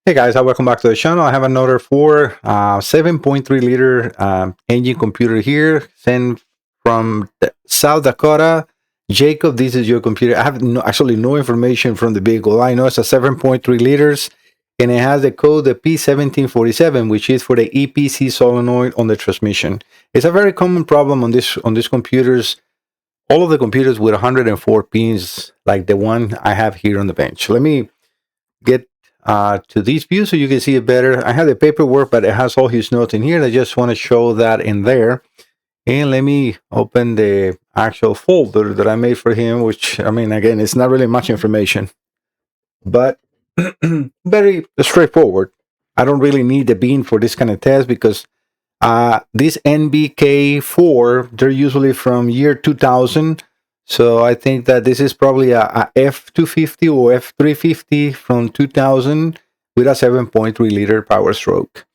Hey guys, welcome back to the channel. I have another 7.3 liter engine computer here, sent from South Dakota. Jacob, this is your computer. I have actually no information from the vehicle. I know it's a 7.3 liters and it has the code the P1747, which is for the EPC solenoid on the transmission. It's a very common problem on these computers. All of the computers with 104 pins, like the one I have here on the bench. Let me get to this view so you can see it better. I have the paperwork, but it has all his notes in here. I just want to show that in there. And let me open the actual folder that I made for him, which, I mean, again, it's not really much information, but very straightforward. I don't really need the bean for this kind of test because these NBK4, they're usually from year 2000. So I think that this is probably a F-250 or F-350 from 2000 with a 7.3 liter power stroke.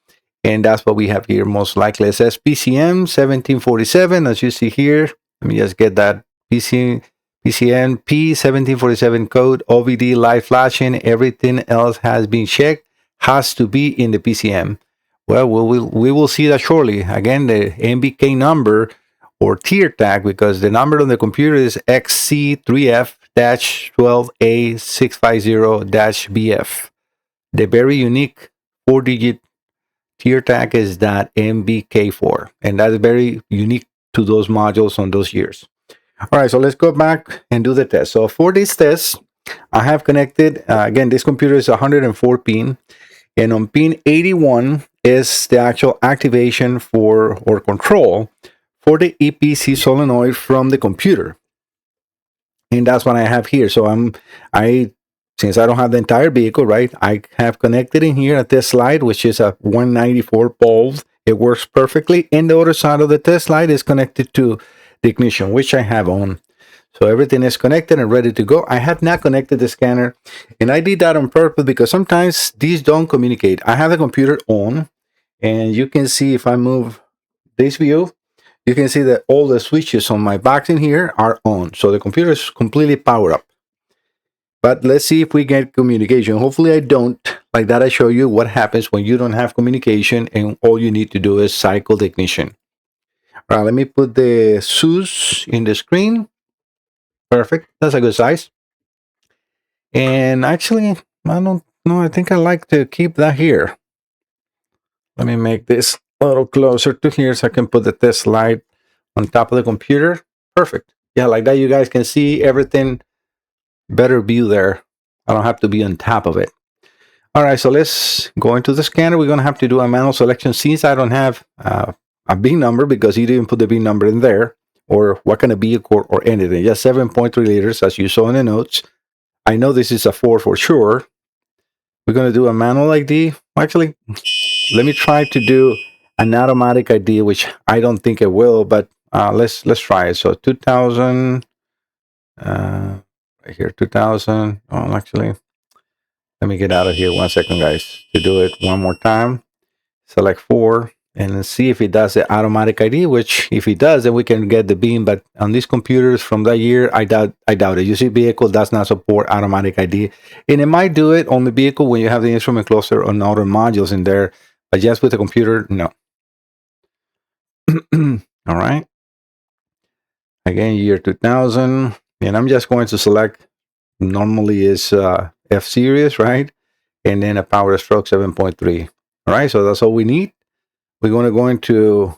And that's what we have here most likely. It says PCM 1747, as you see here. Let me just get that PCM P1747 code, OBD live flashing. Everything else has been checked, has to be in the PCM. Well, we will see that shortly. Again, the NBK number or tier tag, because the number on the computer is XC3F-12A650-BF. The very unique 4-digit tier tag is that NBK4, and that's very unique to those modules on those years. All right, so let's go back and do the test. So for this test, I have connected, again, this computer is 104 pin, and on pin 81 is the actual activation for or control for the EPC solenoid from the computer. And that's what I have here. So since I don't have the entire vehicle, right, I have connected in here a test slide, which is a 194 volt. It works perfectly. And the other side of the test slide is connected to the ignition, which I have on. So everything is connected and ready to go. I have not connected the scanner, and I did that on purpose because sometimes these don't communicate. I have the computer on, and you can see if I move this view, you can see that all the switches on my box in here are on. So the computer is completely powered up. But let's see if we get communication. Hopefully I don't. Like that, I show you what happens when you don't have communication and all you need to do is cycle the ignition. All right, let me put the SUS in the screen. Perfect. That's a good size. And actually, I don't know. I think I like to keep that here. Let me make this a little closer to here so I can put the test slide on top of the computer. Perfect. Yeah, like that you guys can see everything. Better view there. I don't have to be on top of it. All right, so let's go into the scanner. We're going to have to do a manual selection since I don't have a VIN number because you didn't put the VIN number in there, or what kind of vehicle or anything. Just 7.3 liters as you saw in the notes. I know this is a 4 for sure. We're going to do a manual ID. Actually, let me try to do an automatic ID, which I don't think it will, but let's try it. So 2000, right here, 2000. Oh, actually, let me get out of here 1 second, guys, to do it one more time. Select 4 and see if it does the automatic ID, which if it does, then we can get the beam. But on these computers from that year, I doubt it. You see, vehicle does not support automatic ID. And it might do it on the vehicle when you have the instrument cluster on other modules in there. But just with the computer, no. All right. Again, year 2000. And I'm just going to select, normally is F series, right? And then a power stroke 7.3. All right, so that's all we need. We're going to go into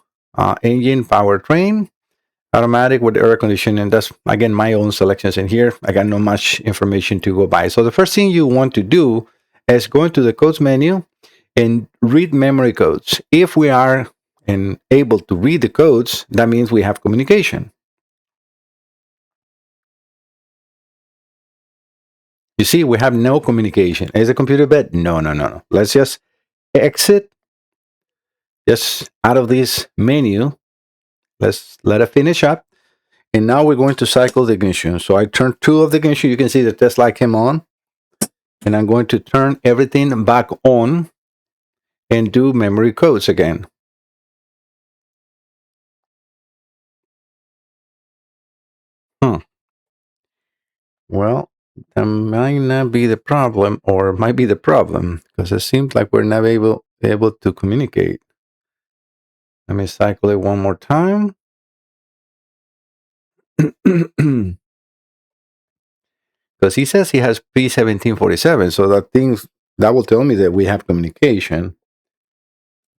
engine powertrain, automatic with air conditioning. That's, again, my own selections in here. I got no much information to go by. So the first thing you want to do is go into the codes menu and read memory codes. If we are able to read the codes, that means we have communication. You see, we have no communication. Is the computer bad? No. Let's just exit just out of this menu. Let's let it finish up. And now we're going to cycle the ignition. So I turn 2 of the ignition. You can see the test light came on. And I'm going to turn everything back on and do memory codes again. Well, That might not be the problem, or might be the problem, because it seems like we're not able to communicate. Let me cycle it one more time. Because he says he has P1747, so that will tell me that we have communication.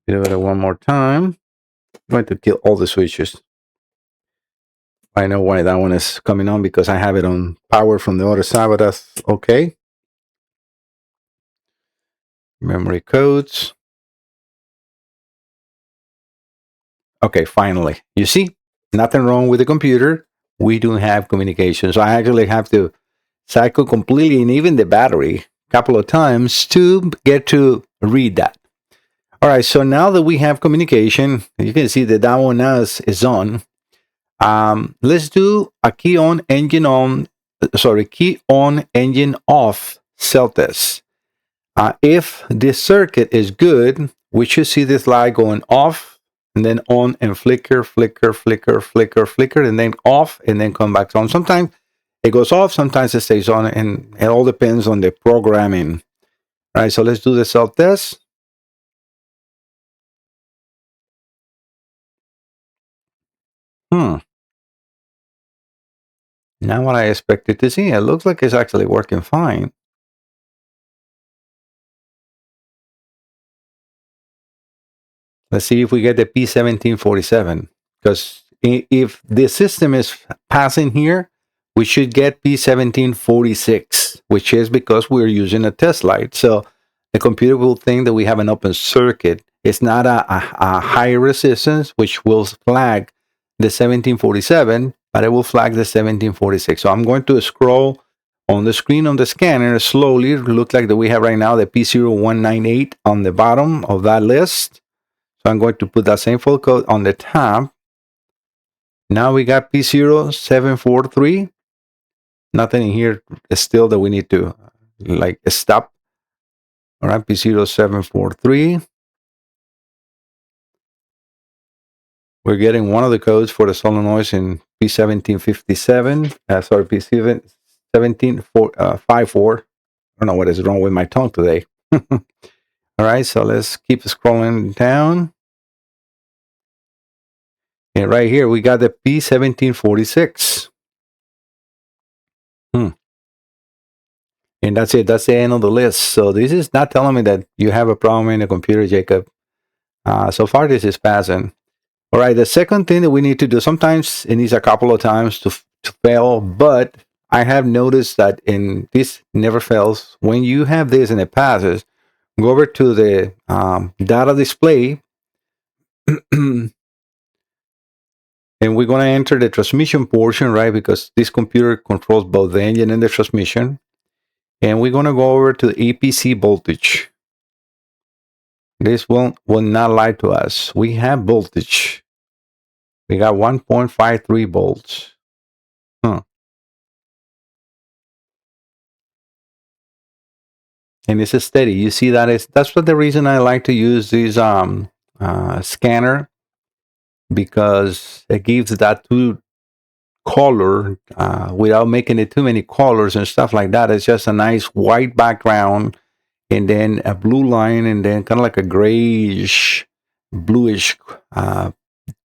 Give it one more time. I'm going to kill all the switches. I know why that one is coming on, because I have it on power from the other side, but that's okay. Memory codes. Okay, finally. You see, nothing wrong with the computer. We do have communication. So I actually have to cycle completely, and even the battery, a couple of times to get to read that. All right, so now that we have communication, you can see that one now is on. Let's do a key on, engine off cell test. If this circuit is good, we should see this light going off and then on and flicker, flicker, flicker, flicker, flicker, and then off and then come back on. Sometimes it goes off, sometimes it stays on, and it all depends on the programming. All right, so let's do the cell test. Not what I expected to see. It looks like it's actually working fine. Let's see if we get the P1747. Because if the system is passing here, we should get P1746, which is because we're using a test light. So the computer will think that we have an open circuit. It's not a high resistance, which will flag the 1747, but it will flag the 1746. So I'm going to scroll on the screen on the scanner slowly. It looks like that we have right now the P0198 on the bottom of that list. So I'm going to put that same full code on the top. Now we got P0743. Nothing in here still that we need to like stop. All right, P0743. We're getting one of the codes for the solenoids in P1757. Sorry, P1754. I don't know what is wrong with my tongue today. All right, so let's keep scrolling down. And right here, we got the P1746. And that's it. That's the end of the list. So this is not telling me that you have a problem in the computer, Jacob. So far, this is passing. All right. The second thing that we need to do, sometimes it needs a couple of times to fail, but I have noticed that in this never fails. When you have this and it passes, go over to the data display. And we're going to enter the transmission portion, right? Because this computer controls both the engine and the transmission. And we're going to go over to the APC voltage. This will not lie to us. We have voltage. We got 1.53 volts. And it's steady. You see that's what the reason I like to use this scanner, because it gives that two color without making it too many colors and stuff like that. It's just a nice white background and then a blue line and then kind of like a grayish, bluish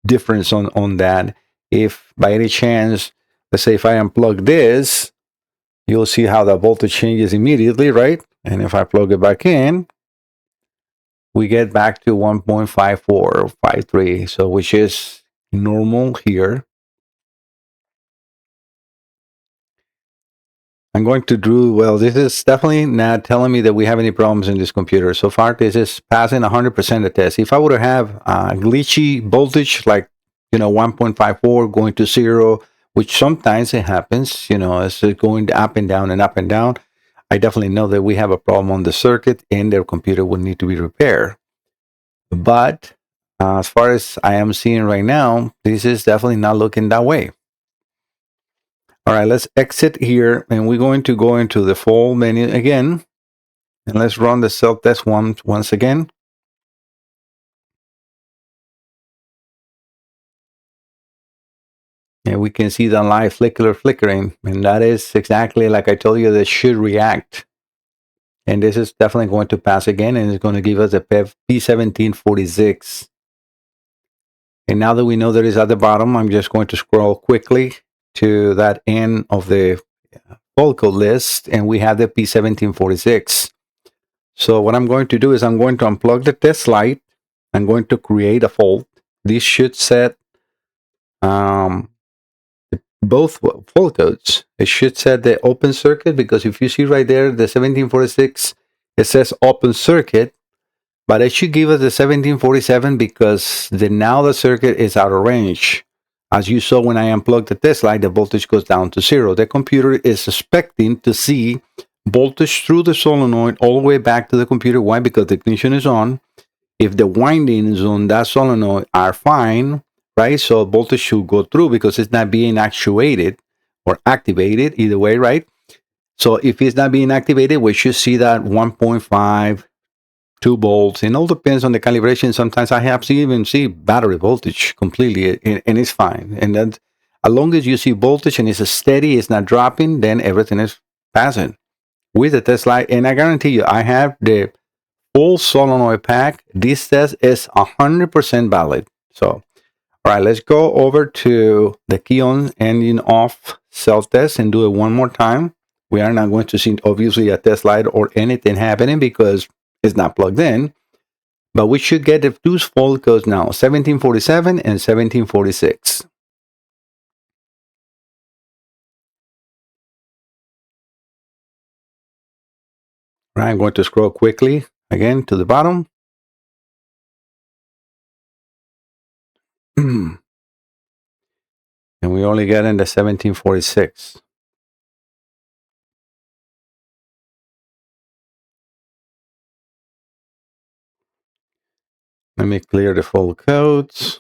difference on that. If by any chance, let's say if I unplug this, you'll see how the voltage changes immediately, right? And if I plug it back in, we get back to 1.54 or 53, so which is normal here. I'm going to do, well, this is definitely not telling me that we have any problems in this computer. So far, this is passing 100% the test. If I would have glitchy voltage, like, 1.54 going to 0, which sometimes it happens, it's going up and down and up and down, I definitely know that we have a problem on the circuit and their computer will need to be repaired. But as far as I am seeing right now, this is definitely not looking that way. All right, let's exit here and we're going to go into the full menu again. And let's run the cell test once again. And we can see the light flickering. And that is exactly like I told you, that should react. And this is definitely going to pass again, and it's going to give us a P1746. And now that we know that it's at the bottom, I'm just going to scroll quickly to that end of the fault code list, and we have the P1746. So what I'm going to do is I'm going to unplug the test light. I'm going to create a fault. This should set both fault codes. It should set the open circuit, because if you see right there, the 1746, it says open circuit, but it should give us the 1747 because now the circuit is out of range. As you saw when I unplugged the test light, the voltage goes down to 0. The computer is expecting to see voltage through the solenoid all the way back to the computer. Why? Because the ignition is on. If the windings on that solenoid are fine, right? So voltage should go through because it's not being actuated or activated, either way, right? So if it's not being activated, we should see that 1.5, 2 volts. It all depends on the calibration. Sometimes I have to even see battery voltage completely, and it's fine. And then as long as you see voltage and it's steady, it's not dropping, then everything is passing with the test light. And I guarantee you, I have the full solenoid pack. This test is 100% valid. So, all right, let's go over to the key on engine off self-test and do it one more time. We are not going to see, obviously, a test light or anything happening because it's not plugged in. But we should get the two fault codes now, 1747 and 1746. All right, I'm going to scroll quickly again to the bottom. And we only get in the 1746. Let me clear the fault codes.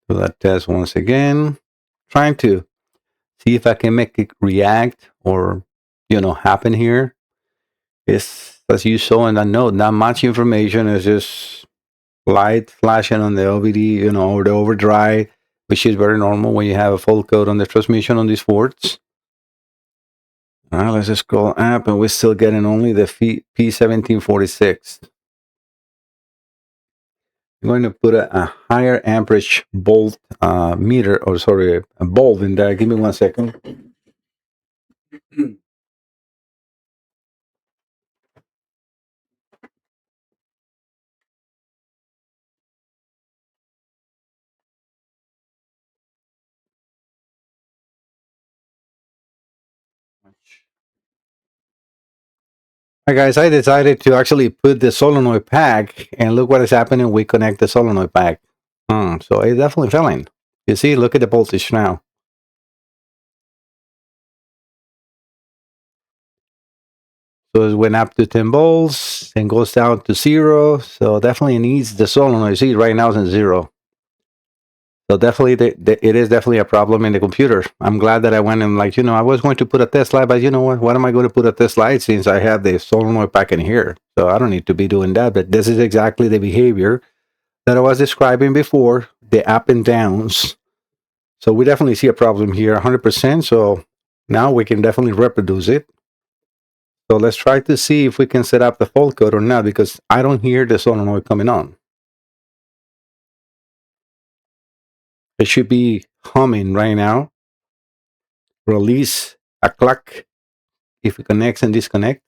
Do that test once again. Trying to see if I can make it react or, happen here. It's, as you saw in that note, not much information. It's just light flashing on the OBD, or the overdrive, which is very normal when you have a fault code on the transmission on these Fords. All right, let's just scroll up, and we're still getting only the P1746. I'm going to put a higher amperage volt meter, or sorry, a bulb in there. Give me 1 second. Hi guys, I decided to actually put the solenoid pack, and look what is happening. We connect the solenoid pack. So it's definitely failing. You see, look at the voltage now. So it went up to 10 volts and goes down to 0. So definitely needs the solenoid. See, right now it's in 0. So definitely, it is definitely a problem in the computer. I'm glad that I went and I was going to put a test light, but you know what? What am I going to put a test light since I have the solenoid pack in here? So I don't need to be doing that. But this is exactly the behavior that I was describing before, the up and downs. So we definitely see a problem here, 100%. So now we can definitely reproduce it. So let's try to see if we can set up the fault code or not, because I don't hear the solenoid coming on. It should be humming right now. Release a clock if it connects and disconnects.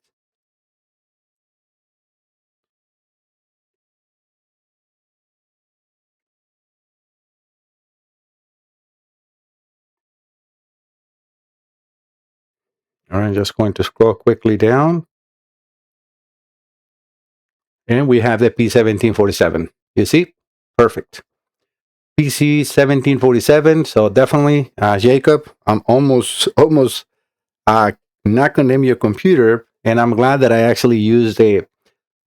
All right, just going to scroll quickly down. And we have the P1747. You see? Perfect. PC1747. So definitely, Jacob, I'm almost not condemn your computer, and I'm glad that I actually used the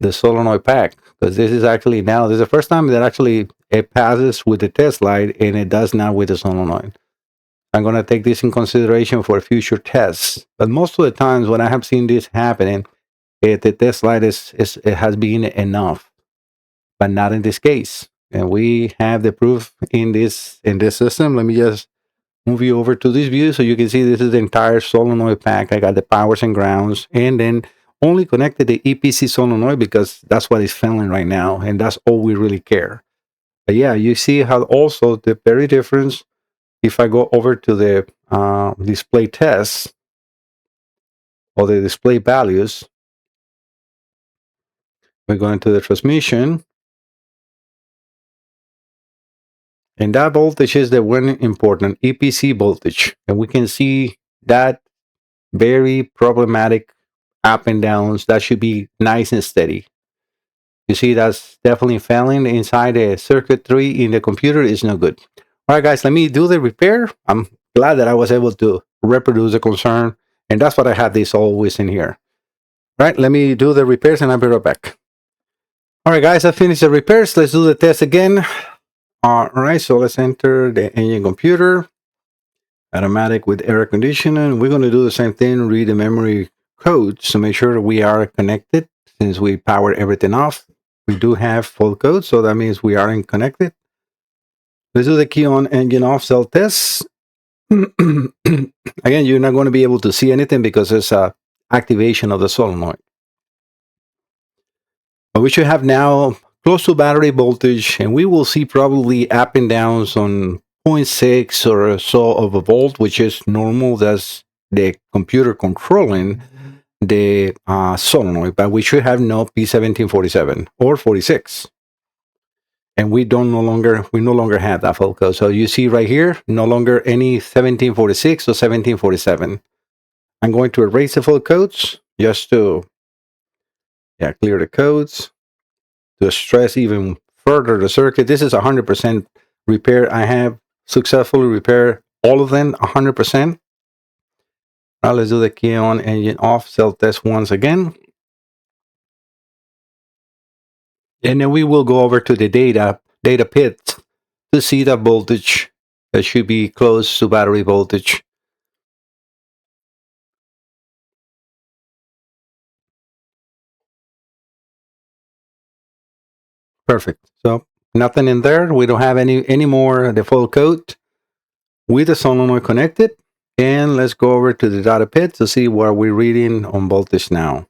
solenoid pack, because this is the first time that actually it passes with the test light and it does not with the solenoid. I'm going to take this in consideration for future tests. But most of the times when I have seen this happening, the test light it has been enough, but not in this case. And we have the proof in this system. Let me just move you over to this view so you can see this is the entire solenoid pack. I got the powers and grounds, and then only connected the EPC solenoid because that's what is failing right now, and that's all we really care. But yeah, you see how also the very difference. If I go over to the display tests or the display values, we go into the transmission, and that voltage is the one important EPC voltage, and we can see that very problematic up and downs. That should be nice and steady. You see, that's definitely failing inside the circuit 3 in the computer is no good. All right, guys, let me do the repair. I'm glad that I was able to reproduce the concern, and that's what I have this always in here. All right, let me do the repairs and I'll be right back. All right, guys, I finished the repairs. Let's do the test again. All right, so let's enter the engine computer. Automatic with air conditioning. We're going to do the same thing, read the memory codes to make sure we are connected since we powered everything off. We do have full code, so that means we are connected. Let's do the key on engine off cell test. Again, you're not going to be able to see anything because it's activation of the solenoid. But we should have now close to battery voltage, and we will see probably up and downs on 0.6 or so of a volt, which is normal. That's the computer controlling the solenoid, but we should have no P1747 or 46. And we no longer have that full code. So you see right here, no longer any 1746 or 1747. I'm going to erase the full codes just to clear the codes, to stress even further the circuit. This is 100% repair. I have successfully repaired all of them 100%. Now let's do the key on engine off cell test once again. And then we will go over to the data pit to see the voltage that should be close to battery voltage. Perfect. So nothing in there. We don't have any more the full code with the solenoid connected. And let's go over to the data pit to see what we're reading on voltage now.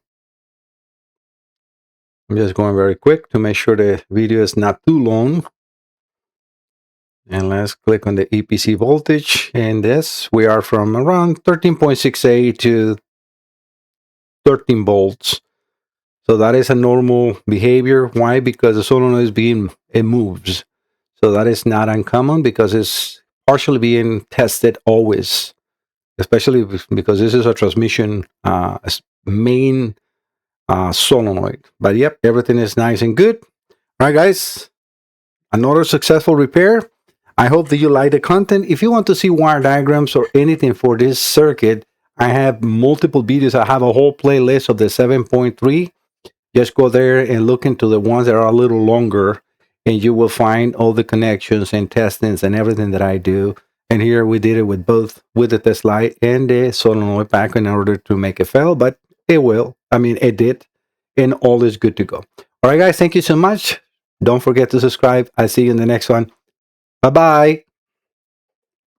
I'm just going very quick to make sure the video is not too long. And let's click on the EPC voltage. And this, we are from around 13.68 to 13 volts. So that is a normal behavior. Why? Because the solenoid it moves. So that is not uncommon because it's partially being tested always, especially because this is a transmission main solenoid. But yep, everything is nice and good. All right, guys, another successful repair. I hope that you like the content. If you want to see wire diagrams or anything for this circuit, I have multiple videos. I have a whole playlist of the 7.3. Just go there and look into the ones that are a little longer, and you will find all the connections and testings and everything that I do. And here we did it with both, with the test light and the solenoid pack in order to make it fail, but it will. I mean, it did, and all is good to go. All right, guys, thank you so much. Don't forget to subscribe. I'll see you in the next one. Bye-bye.